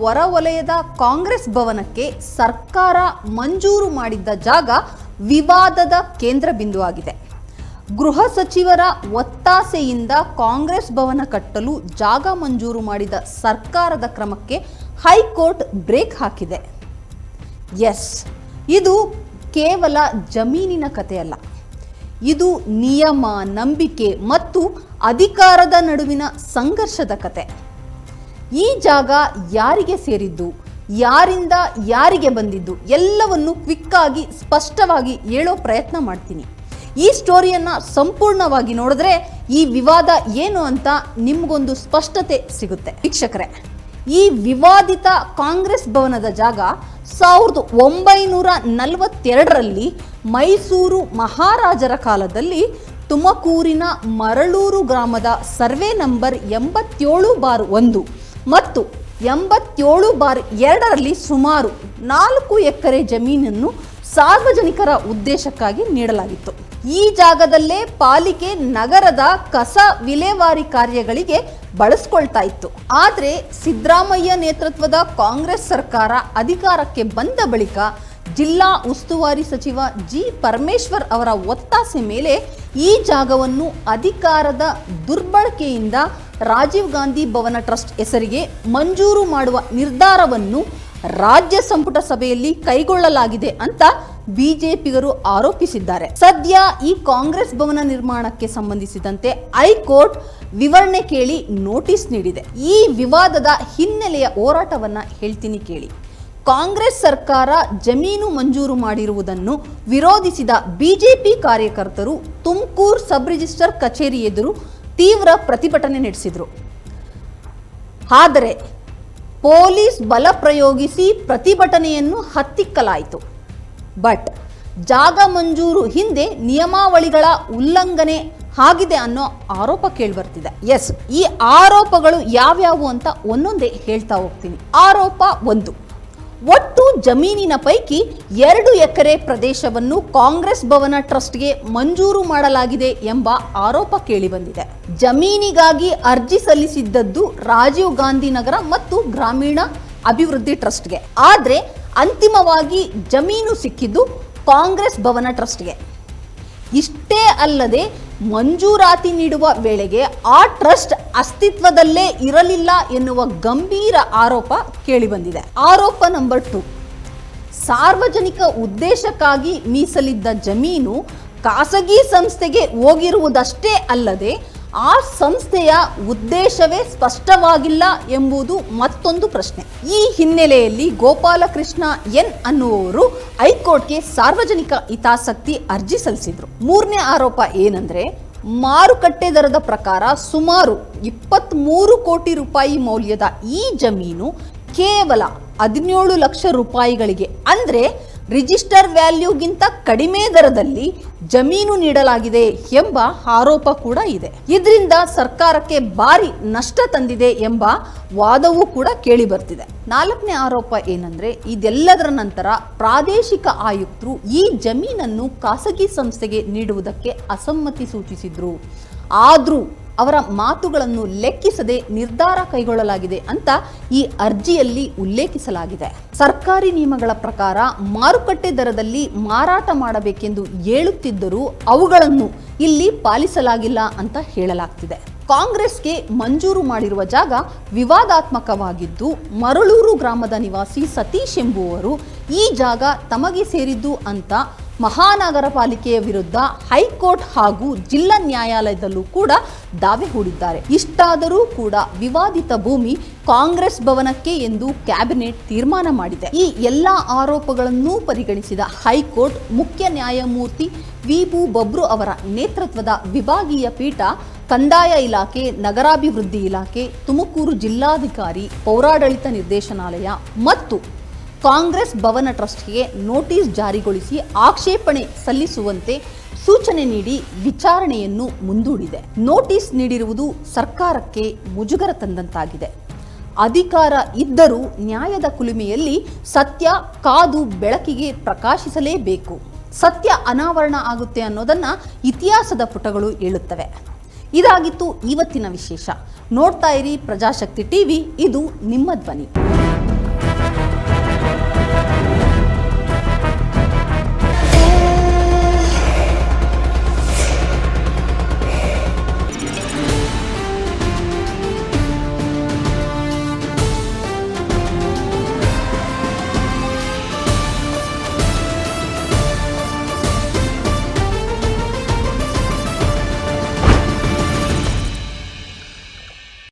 ಹೊರವಲಯದ ಕಾಂಗ್ರೆಸ್ ಭವನಕ್ಕೆ ಸರ್ಕಾರ ಮಂಜೂರು ಮಾಡಿದ್ದ ಜಾಗ ವಿವಾದದ ಕೇಂದ್ರ ಬಿಂದುವಾಗಿದೆ. ಗೃಹ ಸಚಿವರ ಒತ್ತಾಸೆಯಿಂದ ಕಾಂಗ್ರೆಸ್ ಭವನ ಕಟ್ಟಲು ಜಾಗ ಮಂಜೂರು ಮಾಡಿದ ಸರ್ಕಾರದ ಕ್ರಮಕ್ಕೆ ಹೈಕೋರ್ಟ್ ಬ್ರೇಕ್ ಹಾಕಿದೆ. ಎಸ್, ಇದು ಕೇವಲ ಜಮೀನಿನ ಕಥೆಯಲ್ಲ. ಇದು ನಿಯಮ, ನಂಬಿಕೆ ಮತ್ತು ಅಧಿಕಾರದ ನಡುವಿನ ಸಂಘರ್ಷದ ಕತೆ. ಈ ಜಾಗ ಯಾರಿಗೆ ಸೇರಿದ್ದು, ಯಾರಿಂದ ಯಾರಿಗೆ ಬಂದಿದ್ದು ಎಲ್ಲವನ್ನು ಕ್ವಿಕ್ಕಾಗಿ ಸ್ಪಷ್ಟವಾಗಿ ಹೇಳೋ ಪ್ರಯತ್ನ ಮಾಡ್ತೀನಿ. ಈ ಸ್ಟೋರಿಯನ್ನು ಸಂಪೂರ್ಣವಾಗಿ ನೋಡಿದ್ರೆ ಈ ವಿವಾದ ಏನು ಅಂತ ನಿಮಗೊಂದು ಸ್ಪಷ್ಟತೆ ಸಿಗುತ್ತೆ. ವೀಕ್ಷಕರೇ, ಈ ವಿವಾದಿತ ಕಾಂಗ್ರೆಸ್ ಭವನದ ಜಾಗ 1942ರಲ್ಲಿ ಮೈಸೂರು ಮಹಾರಾಜರ ಕಾಲದಲ್ಲಿ ತುಮಕೂರಿನ ಮರಳೂರು ಗ್ರಾಮದ ಸರ್ವೆ ನಂಬರ್ 87/1 ಮತ್ತು 87/2ರಲ್ಲಿ ಸುಮಾರು 4 ಎಕರೆ ಜಮೀನನ್ನು ಸಾರ್ವಜನಿಕರ ಉದ್ದೇಶಕ್ಕಾಗಿ ನೀಡಲಾಗಿತ್ತು. ಈ ಜಾಗದಲ್ಲೇ ಪಾಲಿಕೆ ನಗರದ ಕಸ ವಿಲೇವಾರಿ ಕಾರ್ಯಗಳಿಗೆ ಬಳಸ್ಕೊಳ್ತಾ ಇತ್ತು. ಆದರೆ ಸಿದ್ದರಾಮಯ್ಯ ನೇತೃತ್ವದ ಕಾಂಗ್ರೆಸ್ ಸರ್ಕಾರ ಅಧಿಕಾರಕ್ಕೆ ಬಂದ ಬಳಿಕ ಜಿಲ್ಲಾ ಉಸ್ತುವಾರಿ ಸಚಿವ ಜಿ ಪರಮೇಶ್ವರ್ ಅವರ ಒತ್ತಾಸೆ ಮೇಲೆ ಈ ಜಾಗವನ್ನು ಅಧಿಕಾರದ ದುರ್ಬಳಕೆಯಿಂದ ರಾಜೀವ್ ಗಾಂಧಿ ಭವನ ಟ್ರಸ್ಟ್ ಹೆಸರಿಗೆ ಮಂಜೂರು ಮಾಡುವ ನಿರ್ಧಾರವನ್ನು ರಾಜ್ಯ ಸಂಪುಟ ಸಭೆಯಲ್ಲಿ ಕೈಗೊಳ್ಳಲಾಗಿದೆ ಅಂತ ಬಿಜೆಪಿಗರು ಆರೋಪಿಸಿದ್ದಾರೆ. ಸದ್ಯ ಈ ಕಾಂಗ್ರೆಸ್ ಭವನ ನಿರ್ಮಾಣಕ್ಕೆ ಸಂಬಂಧಿಸಿದಂತೆ ಹೈಕೋರ್ಟ್ ವಿವರಣೆ ಕೇಳಿ ನೋಟಿಸ್ ನೀಡಿದೆ. ಈ ವಿವಾದದ ಹಿನ್ನೆಲೆಯ ಹೋರಾಟವನ್ನ ಹೇಳ್ತೀನಿ ಕೇಳಿ. ಕಾಂಗ್ರೆಸ್ ಸರ್ಕಾರ ಜಮೀನು ಮಂಜೂರು ಮಾಡಿರುವುದನ್ನು ವಿರೋಧಿಸಿದ ಬಿಜೆಪಿ ಕಾರ್ಯಕರ್ತರು ತುಮಕೂರು ಸಬ್ ರಿಜಿಸ್ಟರ್ ಕಚೇರಿ ಎದುರು ತೀವ್ರ ಪ್ರತಿಭಟನೆ ನಡೆಸಿದರು. ಆದರೆ ಪೊಲೀಸ್ ಬಲ ಪ್ರಯೋಗಿಸಿ ಪ್ರತಿಭಟನೆಯನ್ನು ಹತ್ತಿಕ್ಕಲಾಯಿತು. ಬಟ್ ಜಾಗ ಮಂಜೂರು ಹಿಂದೆ ನಿಯಮಾವಳಿಗಳ ಉಲ್ಲಂಘನೆ ಆಗಿದೆ ಅನ್ನೋ ಆರೋಪ ಕೇಳಿಬರ್ತಿದೆ. ಎಸ್, ಈ ಆರೋಪಗಳು ಯಾವ್ಯಾವು ಅಂತ ಒಂದೊಂದೇ ಹೇಳ್ತಾ ಹೋಗ್ತೀನಿ. ಆರೋಪ 1, ಒಟ್ಟು ಜಮೀನಿನ ಪೈಕಿ 2 ಎಕರೆ ಪ್ರದೇಶವನ್ನು ಕಾಂಗ್ರೆಸ್ ಭವನ ಟ್ರಸ್ಟ್ಗೆ ಮಂಜೂರು ಮಾಡಲಾಗಿದೆ ಎಂಬ ಆರೋಪ ಕೇಳಿಬಂದಿದೆ. ಜಮೀನಿಗಾಗಿ ಅರ್ಜಿ ಸಲ್ಲಿಸಿದ್ದದ್ದು ರಾಜೀವ್ ಗಾಂಧಿ ನಗರ ಮತ್ತು ಗ್ರಾಮೀಣ ಅಭಿವೃದ್ಧಿ ಟ್ರಸ್ಟ್ಗೆ. ಆದರೆ ಅಂತಿಮವಾಗಿ ಜಮೀನು ಸಿಕ್ಕಿದ್ದು ಕಾಂಗ್ರೆಸ್ ಭವನ ಟ್ರಸ್ಟ್ಗೆ. ಇಷ್ಟೇ ಅಲ್ಲದೆ ಮಂಜೂರಾತಿ ನೀಡುವ ವೇಳೆಗೆ ಆ ಟ್ರಸ್ಟ್ ಅಸ್ತಿತ್ವದಲ್ಲೇ ಇರಲಿಲ್ಲ ಎನ್ನುವ ಗಂಭೀರ ಆರೋಪ ಕೇಳಿಬಂದಿದೆ. ಆರೋಪ ನಂಬರ್ 2, ಸಾರ್ವಜನಿಕ ಉದ್ದೇಶಕ್ಕಾಗಿ ಮೀಸಲಿದ್ದ ಜಮೀನು ಖಾಸಗಿ ಸಂಸ್ಥೆಗೆ ಹೋಗಿರುವುದಷ್ಟೇ ಅಲ್ಲದೆ ಆ ಸಂಸ್ಥೆಯ ಉದ್ದೇಶವೇ ಸ್ಪಷ್ಟವಾಗಿಲ್ಲ ಎಂಬುದು ಮತ್ತೊಂದು ಪ್ರಶ್ನೆ. ಈ ಹಿನ್ನೆಲೆಯಲ್ಲಿ ಗೋಪಾಲಕೃಷ್ಣ ಎನ್ ಅನ್ನುವವರು ಹೈಕೋರ್ಟ್ಗೆ ಸಾರ್ವಜನಿಕ ಹಿತಾಸಕ್ತಿ ಅರ್ಜಿ ಸಲ್ಲಿಸಿದ್ರು. 3ನೇ ಆರೋಪ ಏನಂದ್ರೆ, ಮಾರುಕಟ್ಟೆ ದರದ ಪ್ರಕಾರ ಸುಮಾರು 23 ಕೋಟಿ ರೂಪಾಯಿ ಮೌಲ್ಯದ ಈ ಜಮೀನು ಕೇವಲ 17 ಲಕ್ಷ ರೂಪಾಯಿಗಳಿಗೆ ಅಂದ್ರೆ ರಿಜಿಸ್ಟರ್ ವ್ಯಾಲ್ಯೂಗಿಂತ ಕಡಿಮೆ ದರದಲ್ಲಿ ಜಮೀನು ನೀಡಲಾಗಿದೆ ಎಂಬ ಆರೋಪ ಕೂಡ ಇದೆ. ಇದರಿಂದ ಸರ್ಕಾರಕ್ಕೆ ಭಾರಿ ನಷ್ಟ ತಂದಿದೆ ಎಂಬ ವಾದವೂ ಕೂಡ ಕೇಳಿ ಬರ್ತಿದೆ. 4ನೇ ಆರೋಪ ಏನಂದ್ರೆ, ಇದೆಲ್ಲದರ ನಂತರ ಪ್ರಾದೇಶಿಕ ಆಯುಕ್ತರು ಈ ಜಮೀನನ್ನು ಖಾಸಗಿ ಸಂಸ್ಥೆಗೆ ನೀಡುವುದಕ್ಕೆ ಅಸಮ್ಮತಿ ಸೂಚಿಸಿದ್ರು. ಆದ್ರೂ ಅವರ ಮಾತುಗಳನ್ನು ಲೆಕ್ಕಿಸದೆ ನಿರ್ಧಾರ ಕೈಗೊಳ್ಳಲಾಗಿದೆ ಅಂತ ಈ ಅರ್ಜಿಯಲ್ಲಿ ಉಲ್ಲೇಖಿಸಲಾಗಿದೆ. ಸರ್ಕಾರಿ ನಿಯಮಗಳ ಪ್ರಕಾರ ಮಾರುಕಟ್ಟೆ ದರದಲ್ಲಿ ಮಾರಾಟ ಮಾಡಬೇಕೆಂದು ಹೇಳುತ್ತಿದ್ದರೂ ಅವುಗಳನ್ನು ಇಲ್ಲಿ ಪಾಲಿಸಲಾಗಿಲ್ಲ ಅಂತ ಹೇಳಲಾಗ್ತಿದೆ. ಕಾಂಗ್ರೆಸ್ಗೆ ಮಂಜೂರು ಮಾಡಿರುವ ಜಾಗ ವಿವಾದಾತ್ಮಕವಾಗಿದ್ದು, ಮರಳೂರು ಗ್ರಾಮದ ನಿವಾಸಿ ಸತೀಶ್ ಎಂಬುವರು ಈ ಜಾಗ ತಮಗೆ ಸೇರಿದ್ದು ಅಂತ ಮಹಾನಗರ ಪಾಲಿಕೆಯ ವಿರುದ್ಧ ಹೈಕೋರ್ಟ್ ಹಾಗೂ ಜಿಲ್ಲಾ ನ್ಯಾಯಾಲಯದಲ್ಲೂ ಕೂಡ ದಾವೆ ಹೂಡಿದ್ದಾರೆ. ಇಷ್ಟಾದರೂ ಕೂಡ ವಿವಾದಿತ ಭೂಮಿ ಕಾಂಗ್ರೆಸ್ ಭವನಕ್ಕೆ ಎಂದು ಕ್ಯಾಬಿನೆಟ್ ತೀರ್ಮಾನ ಮಾಡಿದೆ. ಈ ಎಲ್ಲ ಆರೋಪಗಳನ್ನು ಪರಿಗಣಿಸಿದ ಹೈಕೋರ್ಟ್ ಮುಖ್ಯ ನ್ಯಾಯಮೂರ್ತಿ ವಿ.ಬು. ಬಬ್ರು ಅವರ ನೇತೃತ್ವದ ವಿಭಾಗೀಯ ಪೀಠ ಕಂದಾಯ ಇಲಾಖೆ, ನಗರಾಭಿವೃದ್ಧಿ ಇಲಾಖೆ, ತುಮಕೂರು ಜಿಲ್ಲಾಧಿಕಾರಿ, ಪೌರಾಡಳಿತ ನಿರ್ದೇಶನಾಲಯ ಮತ್ತು ಕಾಂಗ್ರೆಸ್ ಭವನ ಟ್ರಸ್ಟ್ಗೆ ನೋಟಿಸ್ ಜಾರಿಗೊಳಿಸಿ ಆಕ್ಷೇಪಣೆ ಸಲ್ಲಿಸುವಂತೆ ಸೂಚನೆ ನೀಡಿ ವಿಚಾರಣೆಯನ್ನು ಮುಂದೂಡಿದೆ. ನೋಟಿಸ್ ನೀಡಿರುವುದು ಸರ್ಕಾರಕ್ಕೆ ಮುಜುಗರ ತಂದಂತಾಗಿದೆ. ಅಧಿಕಾರ ಇದ್ದರೂ ನ್ಯಾಯದ ಕುಲುಮೆಯಲ್ಲಿ ಸತ್ಯ ಕಾದು ಬೆಳಕಿಗೆ ಪ್ರಕಾಶಿಸಲೇಬೇಕು. ಸತ್ಯ ಅನಾವರಣ ಆಗುತ್ತೆ ಅನ್ನೋದನ್ನ ಇತಿಹಾಸದ ಪುಟಗಳು ಹೇಳುತ್ತವೆ. ಇದಾಗಿತ್ತು ಇವತ್ತಿನ ವಿಶೇಷ. ನೋಡ್ತಾ ಇರಿ ಪ್ರಜಾಶಕ್ತಿ ಟಿವಿ, ಇದು ನಿಮ್ಮ ಧ್ವನಿ.